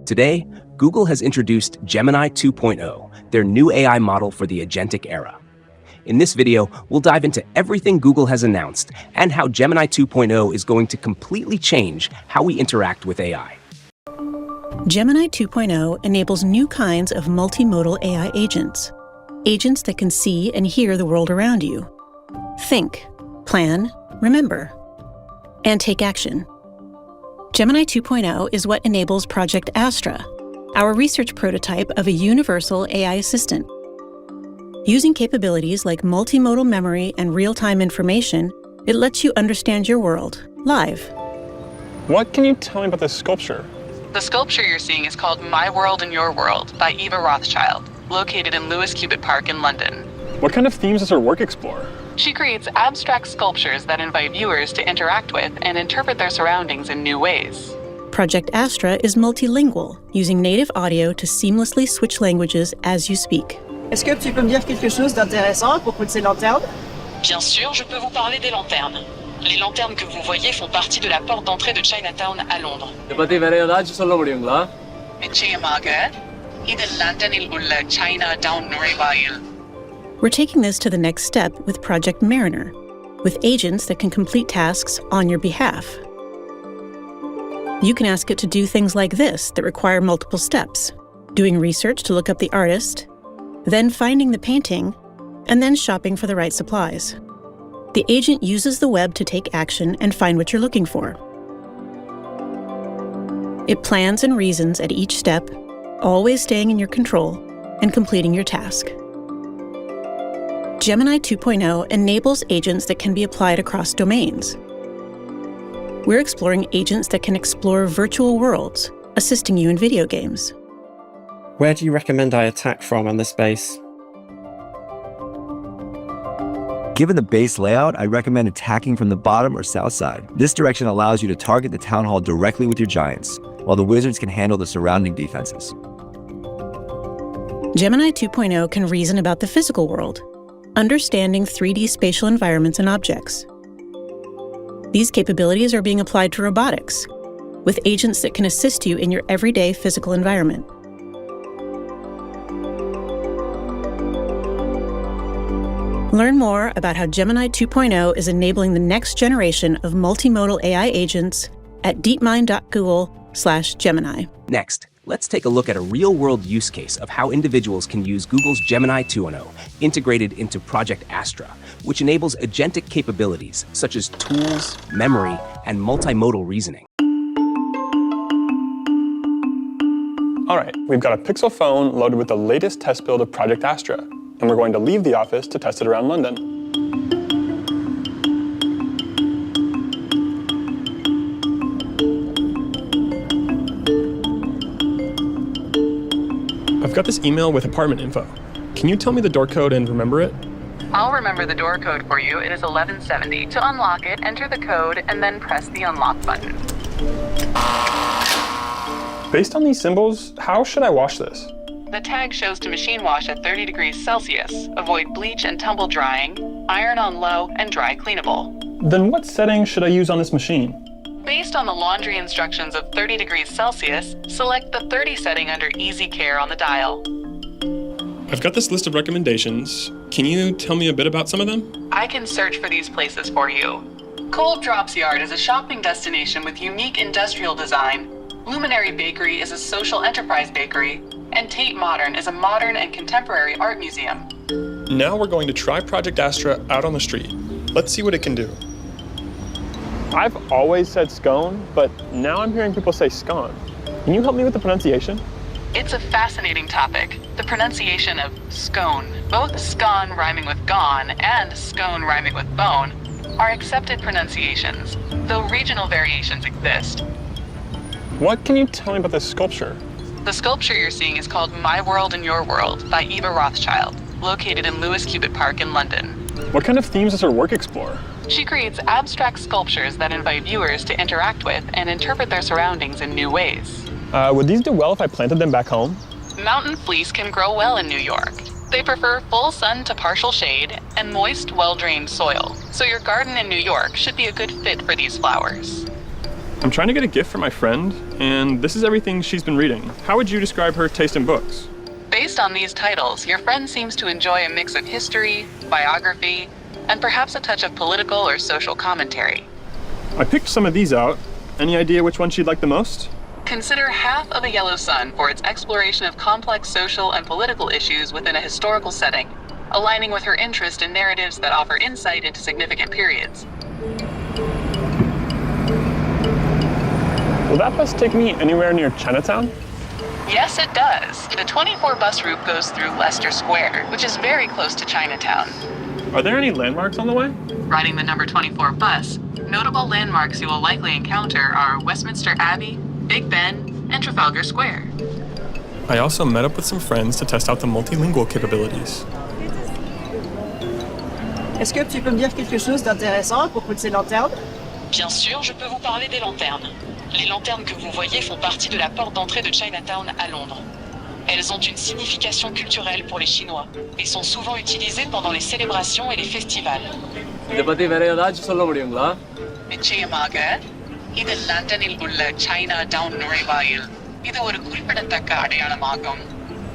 Today, Google has introduced Gemini 2.0, their new AI model for the agentic era. In this video, we'll dive into everything Google has announced and how Gemini 2.0 is going to completely change how we interact with AI. Gemini 2.0 enables new kinds of multimodal AI agents. Agents that can see and hear the world around you. Think, plan, remember, and take action. Gemini 2.0 is what enables Project Astra, our research prototype of a universal AI assistant. Using capabilities like multimodal memory and real-time information, it lets you understand your world, live. What can you tell me about this sculpture? The sculpture you're seeing is called My World in Your World by Eva Rothschild, located in Lewis Cubitt Park in London. What kind of themes does her work explore? She creates abstract sculptures that invite viewers to interact with and interpret their surroundings in new ways. Project Astra is multilingual, using native audio to seamlessly switch languages as you speak. Est-ce que tu peux me dire quelque chose d'intéressant à propos de ces lanternes? Bien sûr, je peux vous parler des lanternes. Les lanternes que vous voyez font partie de la porte d'entrée de Chinatown à Londres. நிச்சயமாக இது லண்டனில் உள்ள Chinatown நுழைவாயில். We're taking this to the next step with Project Mariner, with agents that can complete tasks on your behalf. You can ask it to do things like this that require multiple steps: doing research to look up the artist, then finding the painting, and then shopping for the right supplies. The agent uses the web to take action and find what you're looking for. It plans and reasons at each step, always staying in your control and completing your task. Gemini 2.0 enables agents that can be applied across domains. We're exploring agents that can explore virtual worlds, assisting you in video games. Where do you recommend I attack from on this base? Given the base layout, I recommend attacking from the bottom or south side. This direction allows you to target the town hall directly with your giants, while the wizards can handle the surrounding defenses. Gemini 2.0 can reason about the physical world, understanding 3D spatial environments and objects. These capabilities are being applied to robotics, with agents that can assist you in your everyday physical environment. Learn more about how Gemini 2.0 is enabling the next generation of multimodal AI agents at deepmind.google/Gemini. Next, let's take a look at a real-world use case of how individuals can use Google's Gemini 2.0 integrated into Project Astra, which enables agentic capabilities such as tools, memory, and multimodal reasoning. All right, we've got a Pixel phone loaded with the latest test build of Project Astra, and we're going to leave the office to test it around London. I've got this email with apartment info. Can you tell me the door code and remember it? I'll remember the door code for you. It is 1170. To unlock it, enter the code and then press the unlock button. Based on these symbols, how should I wash this? The tag shows to machine wash at 30 degrees Celsius. Avoid bleach and tumble drying, iron on low, and dry cleanable. Then what setting should I use on this machine? Based on the laundry instructions of 30 degrees Celsius, select the 30 setting under Easy Care on the dial. I've got this list of recommendations. Can you tell me a bit about some of them? I can search for these places for you. Cold Drops Yard is a shopping destination with unique industrial design. Luminary Bakery is a social enterprise bakery. And Tate Modern is a modern and contemporary art museum. Now we're going to try Project Astra out on the street. Let's see what it can do. I've always said scone, but now I'm hearing people say scone. Can you help me with the pronunciation? It's a fascinating topic, the pronunciation of scone. Both scone rhyming with gone and scone rhyming with bone are accepted pronunciations, though regional variations exist. What can you tell me about this sculpture? The sculpture you're seeing is called My World in Your World by Eva Rothschild, located in Lewis Cubitt Park in London. What kind of themes does her work explore? She creates abstract sculptures that invite viewers to interact with and interpret their surroundings in new ways. Would these do well if I planted them back home? Mountain fleece can grow well in New York. They prefer full sun to partial shade and moist, well-drained soil, so your garden in New York should be a good fit for these flowers. I'm trying to get a gift for my friend, and this is everything she's been reading. How would you describe her taste in books? Based on these titles, your friend seems to enjoy a mix of history, biography, and perhaps a touch of political or social commentary. I picked some of these out. Any idea which one she'd like the most? Consider Half of a Yellow Sun for its exploration of complex social and political issues within a historical setting, aligning with her interest in narratives that offer insight into significant periods. Will that bus take me anywhere near Chinatown? Yes, it does. The 24 bus route goes through Leicester Square, which is very close to Chinatown. Are there any landmarks on the way? Riding the number 24 bus, notable landmarks you will likely encounter are Westminster Abbey, Big Ben, and Trafalgar Square. I also met up with some friends to test out the multilingual capabilities. Est-ce que tu peux me dire quelque chose d'intéressant à propos de ces lanternes? Bien sûr, je peux vous parler des lanternes. Les lanternes que vous voyez font partie de la porte d'entrée de Chinatown à Londres. Elles ont une signification culturelle pour les Chinois et sont souvent utilisées pendant les célébrations et les festivals. நிச்சயமாக இது லண்டனில் உள்ள China down நுழைவாயில். இது ஒரு குறிப்பிடத்தக்க அடையாளமாகும்.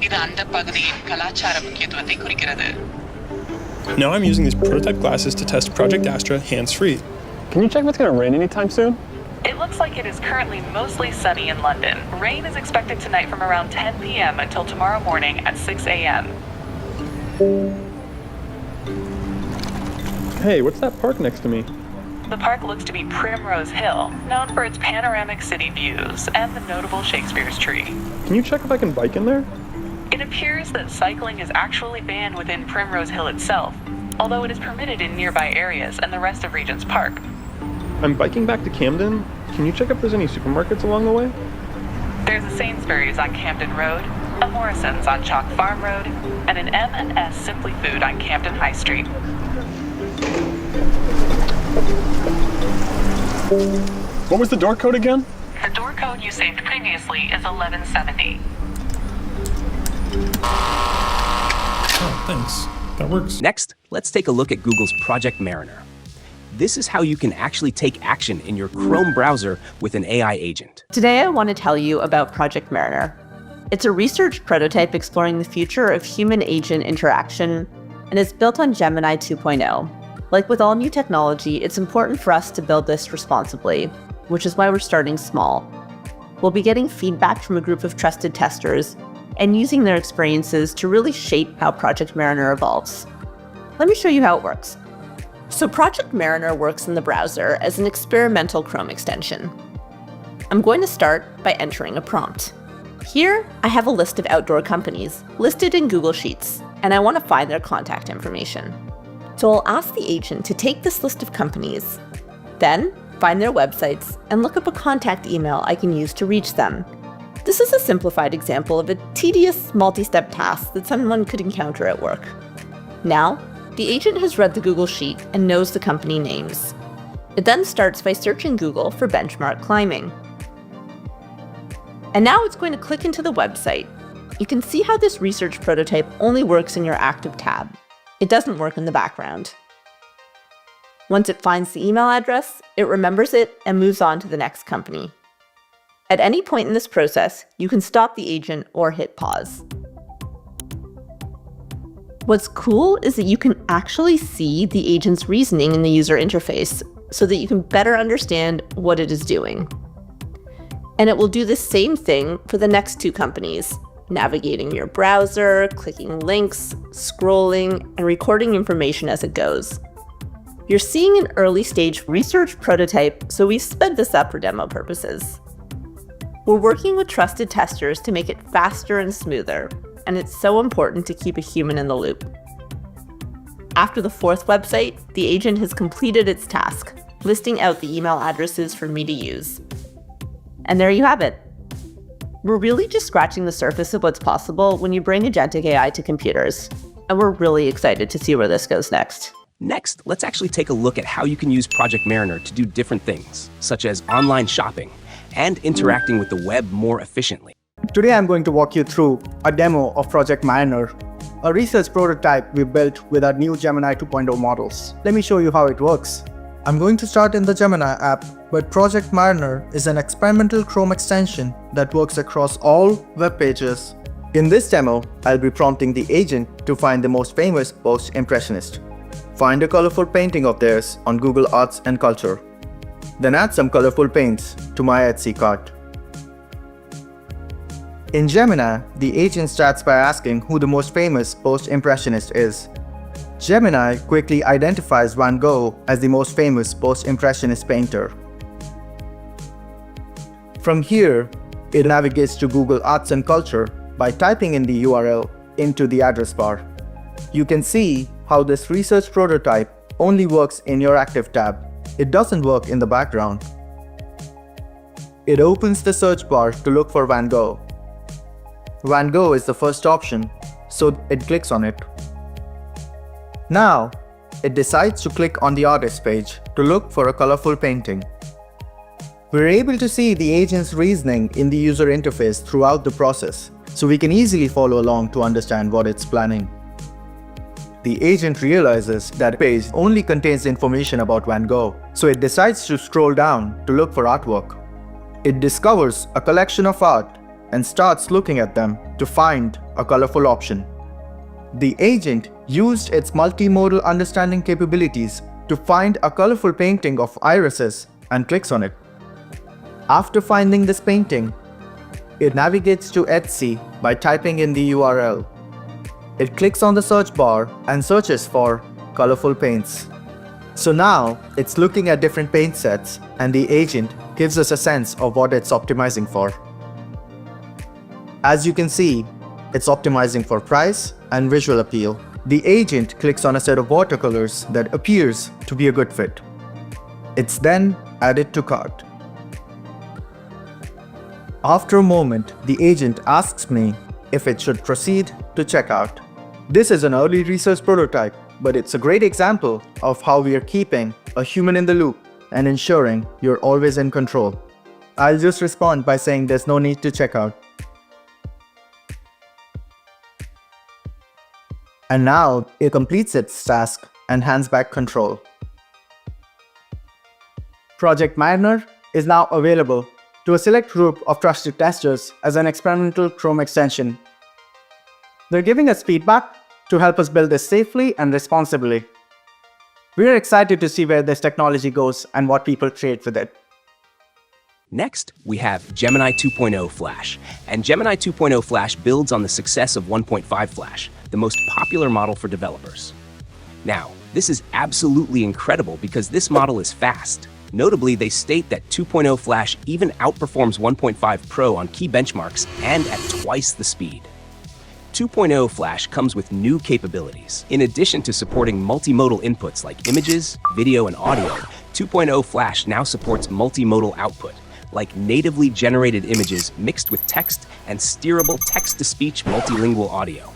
இது அந்த பகுதியின் கலாச்சார முக்கியத்துவத்தை குறிக்கிறது. Now I'm using these prototype glasses to test Project Astra hands-free. Can you check if it's going to rain anytime soon? It looks like it is currently mostly sunny in London. Rain is expected tonight from around 10 p.m. until tomorrow morning at 6 a.m. Hey, what's that park next to me? The park looks to be Primrose Hill, known for its panoramic city views and the notable Shakespeare's tree. Can you check if I can bike in there? It appears that cycling is actually banned within Primrose Hill itself, although it is permitted in nearby areas and the rest of Regent's Park. I'm biking back to Camden. Can you check if there's any supermarkets along the way? There's a Sainsbury's on Camden Road, a Morrison's on Chalk Farm Road, and an M&S Simply Food on Camden High Street. What was the door code again? The door code you saved previously is 1170. Oh, thanks. That works. Next, let's take a look at Google's Project Mariner. This is how you can actually take action in your Chrome browser with an AI agent. Today, I want to tell you about Project Mariner. It's a research prototype exploring the future of human-agent interaction, and it's built on Gemini 2.0. Like with all new technology, it's important for us to build this responsibly, which is why we're starting small. We'll be getting feedback from a group of trusted testers and using their experiences to really shape how Project Mariner evolves. Let me show you how it works. So Project Mariner works in the browser as an experimental Chrome extension. I'm going to start by entering a prompt. Here, I have a list of outdoor companies listed in Google Sheets, and I want to find their contact information. So I'll ask the agent to take this list of companies, then find their websites and look up a contact email I can use to reach them. This is a simplified example of a tedious multi-step task that someone could encounter at work. Now, the agent has read the Google Sheet and knows the company names. It then starts by searching Google for benchmark climbing. And now it's going to click into the website. You can see how this research prototype only works in your active tab. It doesn't work in the background. Once it finds the email address, it remembers it and moves on to the next company. At any point in this process, you can stop the agent or hit pause. What's cool is that you can actually see the agent's reasoning in the user interface so that you can better understand what it is doing. And it will do the same thing for the next two companies, navigating your browser, clicking links, scrolling, and recording information as it goes. You're seeing an early stage research prototype, so we've sped this up for demo purposes. We're working with trusted testers to make it faster and smoother, and it's so important to keep a human in the loop. After the fourth website, the agent has completed its task, listing out the email addresses for me to use. And there you have it. We're really just scratching the surface of what's possible when you bring Agentic AI to computers, and we're really excited to see where this goes next. Next, let's actually take a look at how you can use Project Mariner to do different things, such as online shopping and interacting with the web more efficiently. Today I'm going to walk you through a demo of Project Mariner, a research prototype we built with our new Gemini 2.0 models. Let me show you how it works. I'm going to start in the Gemini app But Project Mariner is an experimental Chrome extension that works across all web pages. In this demo, I'll be prompting the agent to find the most famous post-impressionist. Find a colorful painting of theirs on Google Arts and Culture. Then add some colorful paints to my Etsy cart. In Gemini, the agent starts by asking who the most famous post-impressionist is. Gemini quickly identifies Van Gogh as the most famous post-impressionist painter. From here, it navigates to Google Arts and Culture by typing in the URL into the address bar. You can see how this research prototype only works in your active tab. It doesn't work in the background. It opens the search bar to look for Van Gogh. Van Gogh is the first option, so it clicks on it. Now, it decides to click on the artist page to look for a colorful painting. We're able to see the agent's reasoning in the user interface throughout the process, so we can easily follow along to understand what it's planning. The agent realizes that the page only contains information about Van Gogh, so it decides to scroll down to look for artwork. It discovers a collection of art and starts looking at them to find a colorful option. The agent used its multimodal understanding capabilities to find a colorful painting of irises and clicks on it. After finding this painting, it navigates to Etsy by typing in the URL. It clicks on the search bar and searches for colorful paints. So now it's looking at different paint sets, and the agent gives us a sense of what it's optimizing for. As you can see, it's optimizing for price and visual appeal. The agent clicks on a set of watercolors that appears to be a good fit. It's then added to cart. After a moment, the agent asks me if it should proceed to checkout. This is an early research prototype, but it's a great example of how we are keeping a human in the loop and ensuring you're always in control. I'll just respond by saying there's no need to check out. And now it completes its task and hands back control. Project Mariner is now available to a select group of trusted testers as an experimental Chrome extension. They're giving us feedback to help us build this safely and responsibly. We're excited to see where this technology goes and what people create with it. Next, we have Gemini 2.0 Flash. And Gemini 2.0 Flash builds on the success of 1.5 Flash, the most popular model for developers. Now, this is absolutely incredible because this model is fast. Notably, they state that 2.0 Flash even outperforms 1.5 Pro on key benchmarks and at twice the speed. 2.0 Flash comes with new capabilities. In addition to supporting multimodal inputs like images, video, and audio, 2.0 Flash now supports multimodal output, like natively generated images mixed with text and steerable text-to-speech multilingual audio.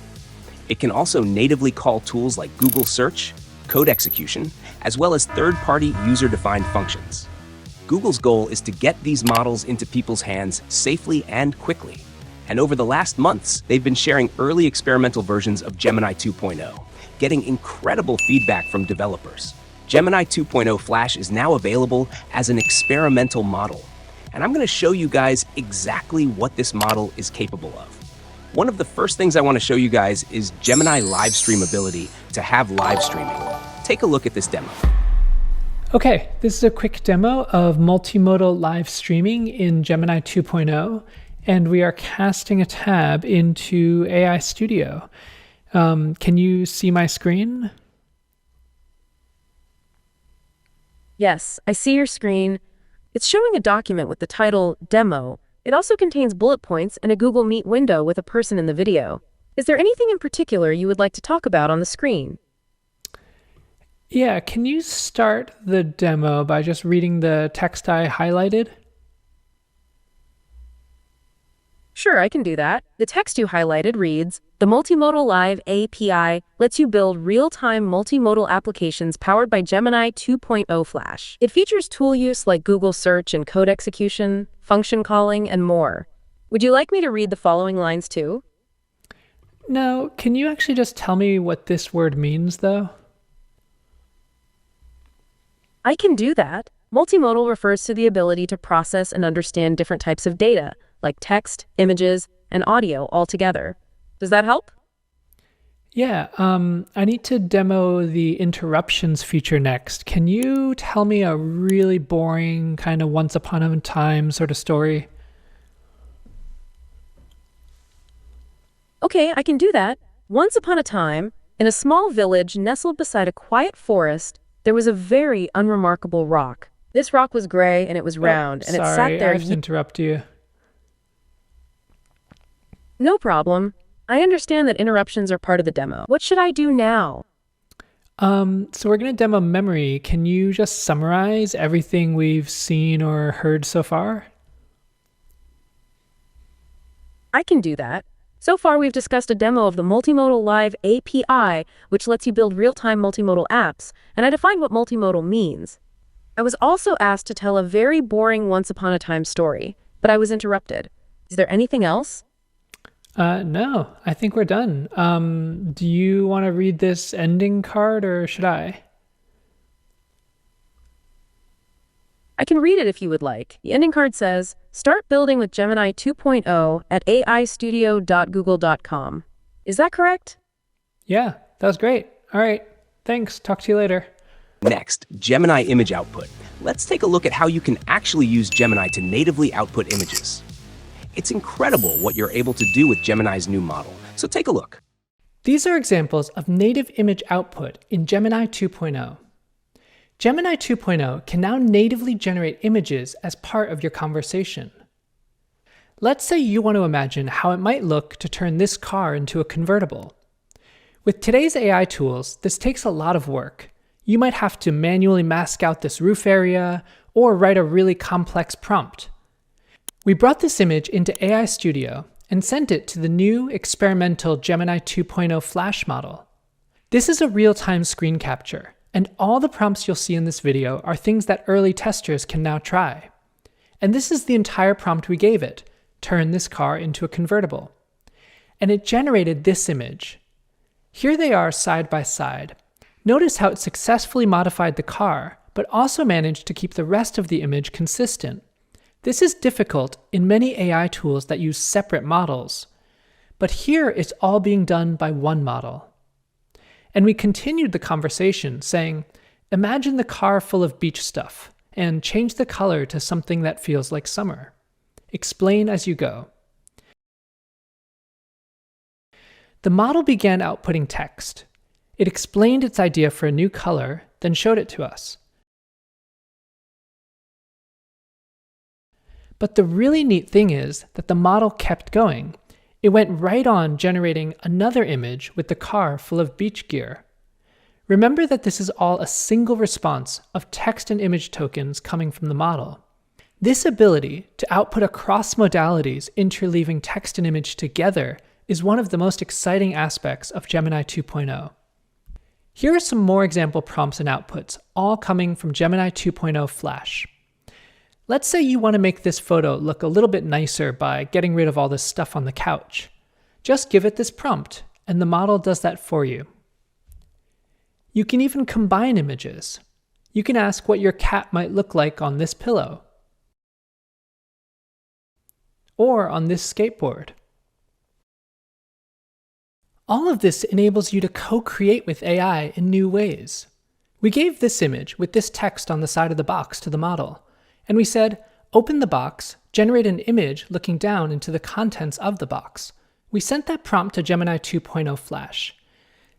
It can also natively call tools like Google Search, code execution, as well as third-party user-defined functions. Google's goal is to get these models into people's hands safely and quickly. And over the last months, they've been sharing early experimental versions of Gemini 2.0, getting incredible feedback from developers. Gemini 2.0 Flash is now available as an experimental model, and I'm going to show you guys exactly what this model is capable of. One of the first things I want to show you guys is Gemini live stream ability to have live streaming. Take a look at this demo. Okay, this is a quick demo of multimodal live streaming in Gemini 2.0, and we are casting a tab into AI Studio. Can you see my screen? Yes, I see your screen. It's showing a document with the title Demo. It also contains bullet points and a Google Meet window with a person in the video. Is there anything in particular you would like to talk about on the screen? Yeah, can you start the demo by just reading the text I highlighted? Sure, I can do that. The text you highlighted reads, "The Multimodal Live API lets you build real-time multimodal applications powered by Gemini 2.0 Flash. It features tool use like Google Search and code execution, function calling, and more. Would you like me to read the following lines too?" No, can you actually just tell me what this word means, though? I can do that. Multimodal refers to the ability to process and understand different types of data, like text, images, and audio all together. Does that help? Yeah, I need to demo the interruptions feature next. Can you tell me a really boring kind of once upon a time sort of story? Okay, I can do that. Once upon a time, in a small village nestled beside a quiet forest, there was a very unremarkable rock. This rock was gray and it was round, and it sat Sorry, there. I have to interrupt you. No problem. I understand that interruptions are part of the demo. What should I do now? So we're going to demo memory. Can you just summarize everything we've seen or heard so far? I can do that. So far, we've discussed a demo of the Multimodal Live API, which lets you build real-time multimodal apps, and I defined what multimodal means. I was also asked to tell a very boring once-upon-a-time story, but I was interrupted. Is there anything else? No, I think we're done. Do you want to read this ending card or should I? I can read it if you would like. The ending card says, "Start building with Gemini 2.0 at aistudio.google.com." Is that correct? Yeah, that was great. All right, thanks. Talk to you later. Next, Gemini image output. Let's take a look at how you can actually use Gemini to natively output images. It's incredible what you're able to do with Gemini's new model, so take a look. These are examples of native image output in Gemini 2.0. Gemini 2.0 can now natively generate images as part of your conversation. Let's say you want to imagine how it might look to turn this car into a convertible. With today's AI tools, this takes a lot of work. You might have to manually mask out this roof area or write a really complex prompt. We brought this image into AI Studio and sent it to the new experimental Gemini 2.0 Flash model. This is a real-time screen capture, and all the prompts you'll see in this video are things that early testers can now try. And this is the entire prompt we gave it: turn this car into a convertible. And it generated this image. Here they are side by side. Notice how it successfully modified the car, but also managed to keep the rest of the image consistent. This is difficult in many AI tools that use separate models, but here it's all being done by one model. And we continued the conversation saying, imagine the car full of beach stuff, and change the color to something that feels like summer. Explain as you go. The model began outputting text. It explained its idea for a new color, then showed it to us. But the really neat thing is that the model kept going. It went right on generating another image with the car full of beach gear. Remember that this is all a single response of text and image tokens coming from the model. This ability to output across modalities interleaving text and image together is one of the most exciting aspects of Gemini 2.0. Here are some more example prompts and outputs, all coming from Gemini 2.0 Flash. Let's say you want to make this photo look a little bit nicer by getting rid of all this stuff on the couch. Just give it this prompt, and the model does that for you. You can even combine images. You can ask what your cat might look like on this pillow, or on this skateboard. All of this enables you to co-create with AI in new ways. We gave this image with this text on the side of the box to the model, and we said, open the box, generate an image looking down into the contents of the box. We sent that prompt to Gemini 2.0 Flash.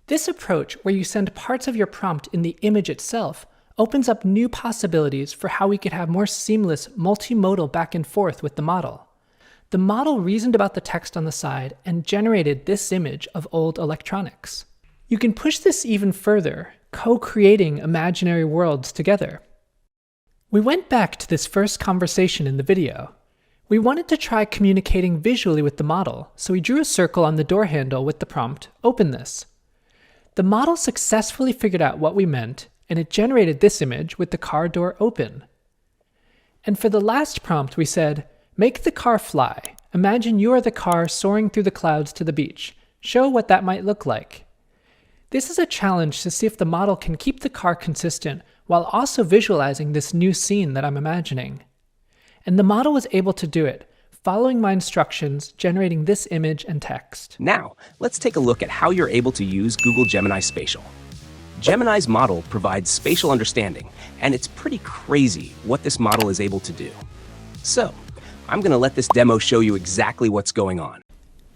This approach, where you send parts of your prompt in the image itself, opens up new possibilities for how we could have more seamless multimodal back and forth with the model. The model reasoned about the text on the side and generated this image of old electronics. You can push this even further, co-creating imaginary worlds together. We went back to this first conversation in the video. We wanted to try communicating visually with the model, so we drew a circle on the door handle with the prompt, open this. The model successfully figured out what we meant, and it generated this image with the car door open. And for the last prompt, we said, make the car fly. Imagine you are the car soaring through the clouds to the beach. Show what that might look like. This is a challenge to see if the model can keep the car consistent while also visualizing this new scene that I'm imagining. And the model was able to do it, following my instructions, generating this image and text. Now, let's take a look at how you're able to use Google Gemini Spatial. Gemini's model provides spatial understanding, and it's pretty crazy what this model is able to do. So, I'm going to let this demo show you exactly what's going on.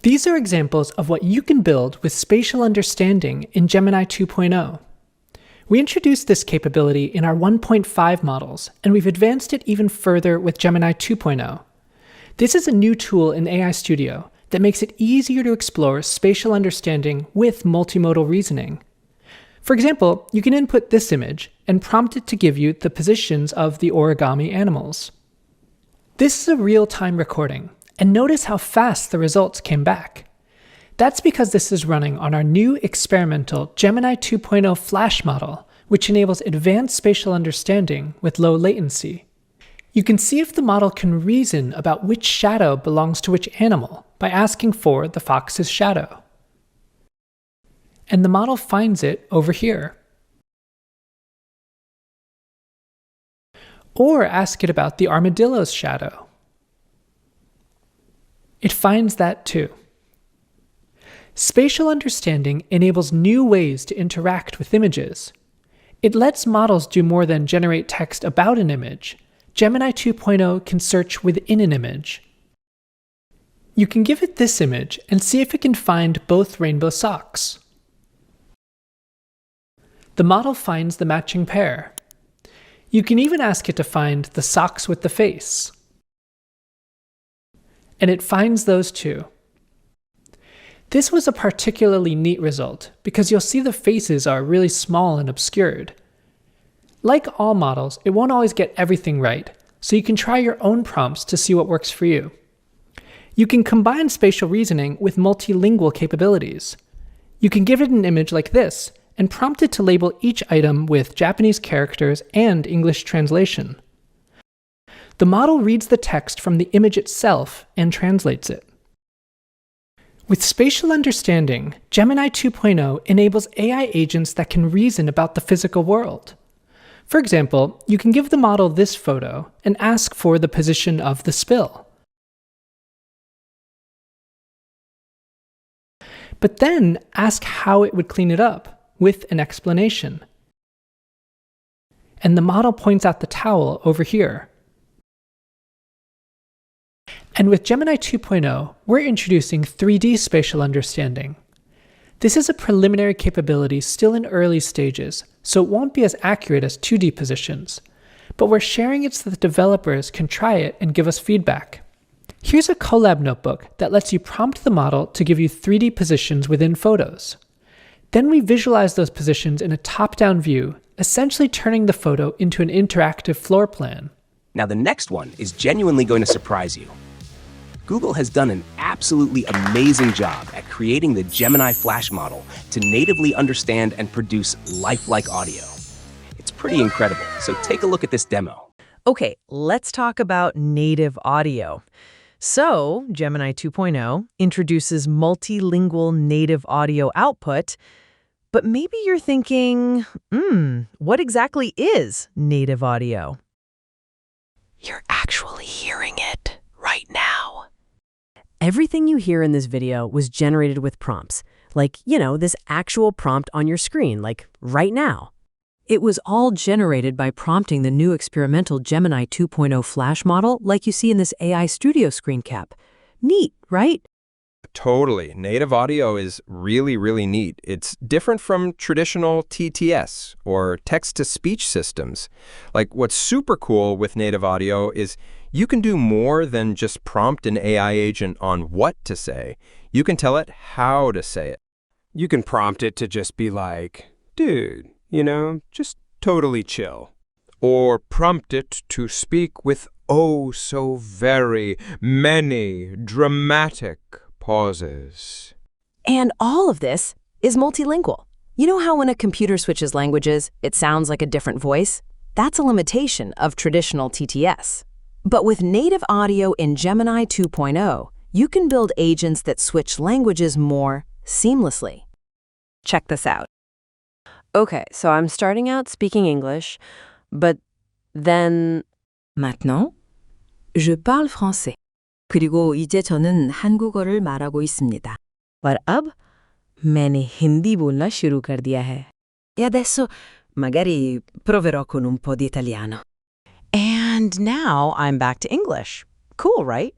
These are examples of what you can build with spatial understanding in Gemini 2.0. We introduced this capability in our 1.5 models, and we've advanced it even further with Gemini 2.0. This is a new tool in AI Studio that makes it easier to explore spatial understanding with multimodal reasoning. For example, you can input this image and prompt it to give you the positions of the origami animals. This is a real-time recording, and notice how fast the results came back. That's because this is running on our new experimental Gemini 2.0 Flash model, which enables advanced spatial understanding with low latency. You can see if the model can reason about which shadow belongs to which animal by asking for the fox's shadow. And the model finds it over here. Or ask it about the armadillo's shadow. It finds that too. Spatial understanding enables new ways to interact with images. It lets models do more than generate text about an image. Gemini 2.0 can search within an image. You can give it this image and see if it can find both rainbow socks. The model finds the matching pair. You can even ask it to find the socks with the face. And it finds those too. This was a particularly neat result because you'll see the faces are really small and obscured. Like all models, it won't always get everything right, so you can try your own prompts to see what works for you. You can combine spatial reasoning with multilingual capabilities. You can give it an image like this and prompt it to label each item with Japanese characters and English translation. The model reads the text from the image itself and translates it. With spatial understanding, Gemini 2.0 enables AI agents that can reason about the physical world. For example, you can give the model this photo and ask for the position of the spill. But then ask how it would clean it up with an explanation. And the model points out the towel over here. And with Gemini 2.0, we're introducing 3D spatial understanding. This is a preliminary capability still in early stages, so it won't be as accurate as 2D positions, but we're sharing it so that developers can try it and give us feedback. Here's a Colab notebook that lets you prompt the model to give you 3D positions within photos. Then we visualize those positions in a top-down view, essentially turning the photo into an interactive floor plan. Now the next one is genuinely going to surprise you. Google has done an absolutely amazing job at creating the Gemini Flash model to natively understand and produce lifelike audio. It's pretty incredible, so take a look at this demo. Okay, let's talk about native audio. So, Gemini 2.0 introduces multilingual native audio output, but maybe you're thinking, what exactly is native audio? You're actually hearing it right now. Everything you hear in this video was generated with prompts, like, this actual prompt on your screen, like right now. It was all generated by prompting the new experimental Gemini 2.0 Flash model like you see in this AI Studio screen cap. Neat, right? Totally. Native audio is really, really neat. It's different from traditional TTS, or text-to-speech systems. Like, what's super cool with native audio is you can do more than just prompt an AI agent on what to say. You can tell it how to say it. You can prompt it to just be like, dude, just totally chill. Or prompt it to speak with oh so very many dramatic pauses. And all of this is multilingual. You know how when a computer switches languages, it sounds like a different voice? That's a limitation of traditional TTS. But with native audio in Gemini 2.0, you can build agents that switch languages more seamlessly. Check this out. Okay, so I'm starting out speaking English, but then Maintenant, je parle français. 그리고 이제 저는 한국어를 말하고 있습니다. और अब मैंने हिंदी बोलना शुरू कर दिया है. E adesso magari proverò con un po' di italiano. And now I'm back to English. Cool, right?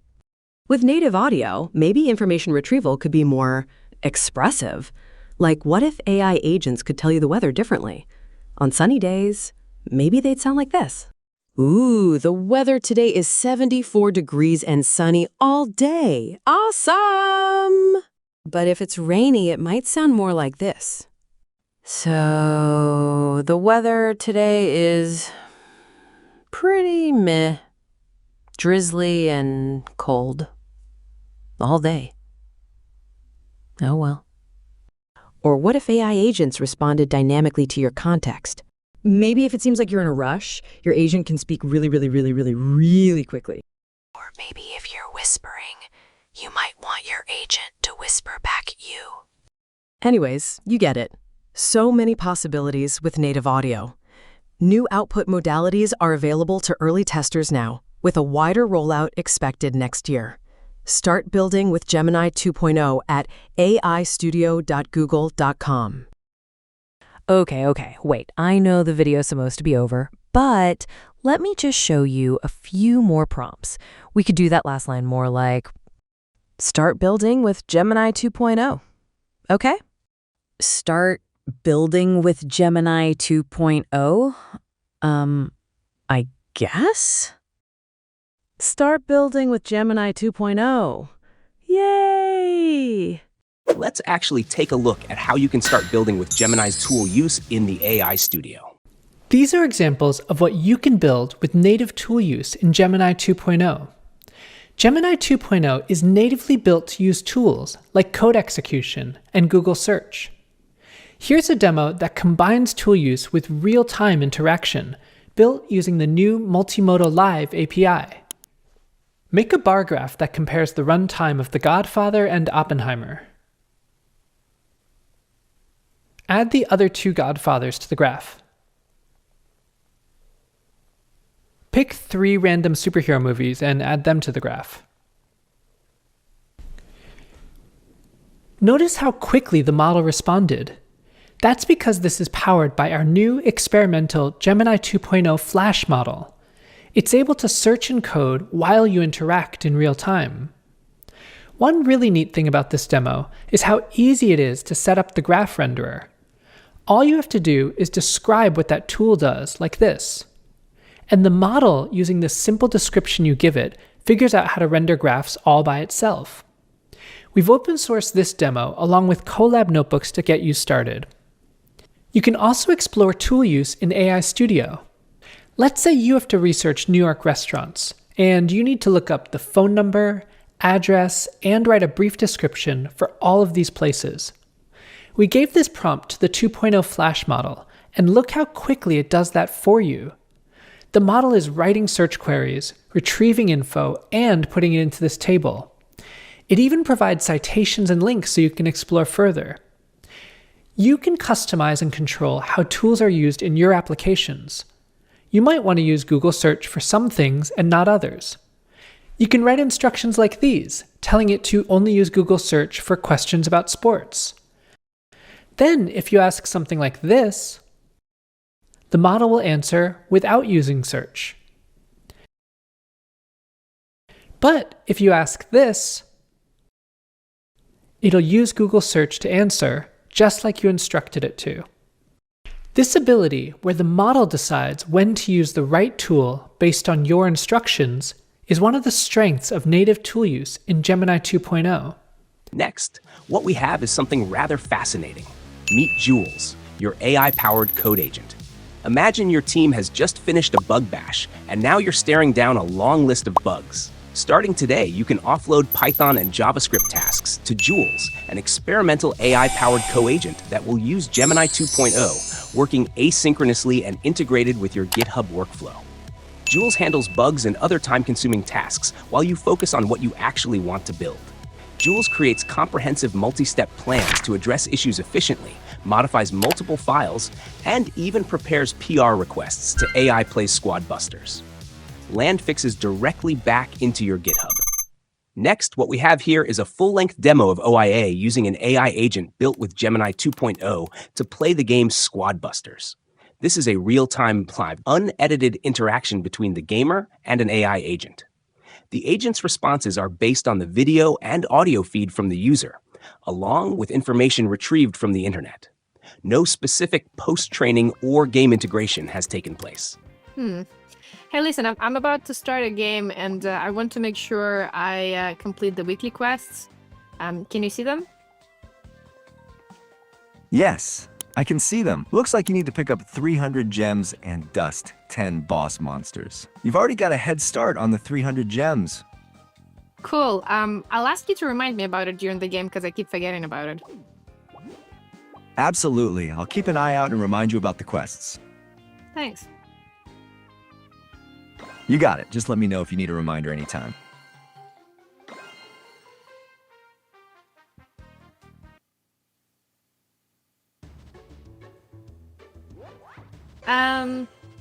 With native audio, maybe information retrieval could be more expressive. Like, what if AI agents could tell you the weather differently? On sunny days, maybe they'd sound like this. Ooh, the weather today is 74 degrees and sunny all day. Awesome! But if it's rainy, it might sound more like this. So, the weather today is pretty meh, drizzly and cold. All day. Oh well. Or what if AI agents responded dynamically to your context? Maybe if it seems like you're in a rush, your agent can speak really quickly. Or maybe if you're whispering, you might want your agent to whisper back at you. Anyways, you get it. So many possibilities with native audio. New output modalities are available to early testers now, with a wider rollout expected next year. Start building with Gemini 2.0 at aistudio.google.com. Okay, wait. I know the video's supposed to be over, but let me just show you a few more prompts. We could do that last line more like, start building with Gemini 2.0. Okay? Start building with Gemini 2.0? I guess? Start building with Gemini 2.0. Yay! Let's actually take a look at how you can start building with Gemini's tool use in the AI Studio. These are examples of what you can build with native tool use in Gemini 2.0. Gemini 2.0 is natively built to use tools like code execution and Google Search. Here's a demo that combines tool use with real-time interaction, built using the new Multimodal Live API. Make a bar graph that compares the runtime of The Godfather and Oppenheimer. Add the other two Godfathers to the graph. Pick 3 random superhero movies and add them to the graph. Notice how quickly the model responded. That's because this is powered by our new experimental Gemini 2.0 Flash model. It's able to search and code while you interact in real time. One really neat thing about this demo is how easy it is to set up the graph renderer. All you have to do is describe what that tool does, like this. And the model, using the simple description you give it, figures out how to render graphs all by itself. We've open sourced this demo along with Colab notebooks to get you started. You can also explore tool use in AI Studio. Let's say you have to research New York restaurants, and you need to look up the phone number, address, and write a brief description for all of these places. We gave this prompt to the 2.0 Flash model, and look how quickly it does that for you. The model is writing search queries, retrieving info, and putting it into this table. It even provides citations and links so you can explore further. You can customize and control how tools are used in your applications. You might want to use Google Search for some things and not others. You can write instructions like these, telling it to only use Google Search for questions about sports. Then, if you ask something like this, the model will answer without using search. But if you ask this, it'll use Google Search to answer, just like you instructed it to. This ability, where the model decides when to use the right tool based on your instructions, is one of the strengths of native tool use in Gemini 2.0. Next, what we have is something rather fascinating. Meet Jules, your AI-powered code agent. Imagine your team has just finished a bug bash, and now you're staring down a long list of bugs. Starting today, you can offload Python and JavaScript tasks to Jules, an experimental AI-powered co-agent that will use Gemini 2.0, working asynchronously and integrated with your GitHub workflow. Jules handles bugs and other time-consuming tasks while you focus on what you actually want to build. Jules creates comprehensive multi-step plans to address issues efficiently modifies multiple files, and even prepares PR requests to AI Plays Squad Busters. Land fixes directly back into your GitHub. Next, what we have here is a full-length demo of OIA using an AI agent built with Gemini 2.0 to play the game Squad Busters. This is a real-time, live, unedited interaction between the gamer and an AI agent. The agent's responses are based on the video and audio feed from the user, along with information retrieved from the internet. No specific post-training or game integration has taken place. Hey, listen, I'm about to start a game, and I want to make sure I complete the weekly quests. Can you see them? Yes, I can see them. Looks like you need to pick up 300 gems and dust 10 boss monsters. You've already got a head start on the 300 gems. Cool. I'll ask you to remind me about it during the game because I keep forgetting about it. Absolutely. I'll keep an eye out and remind you about the quests. Thanks. You got it. Just let me know if you need a reminder anytime.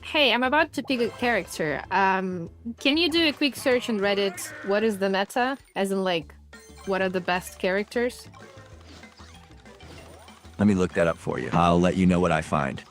Hey, I'm about to pick a character. Can you do a quick search on Reddit? What is the meta? As in, like, what are the best characters? Let me look that up for you. I'll let you know what I find.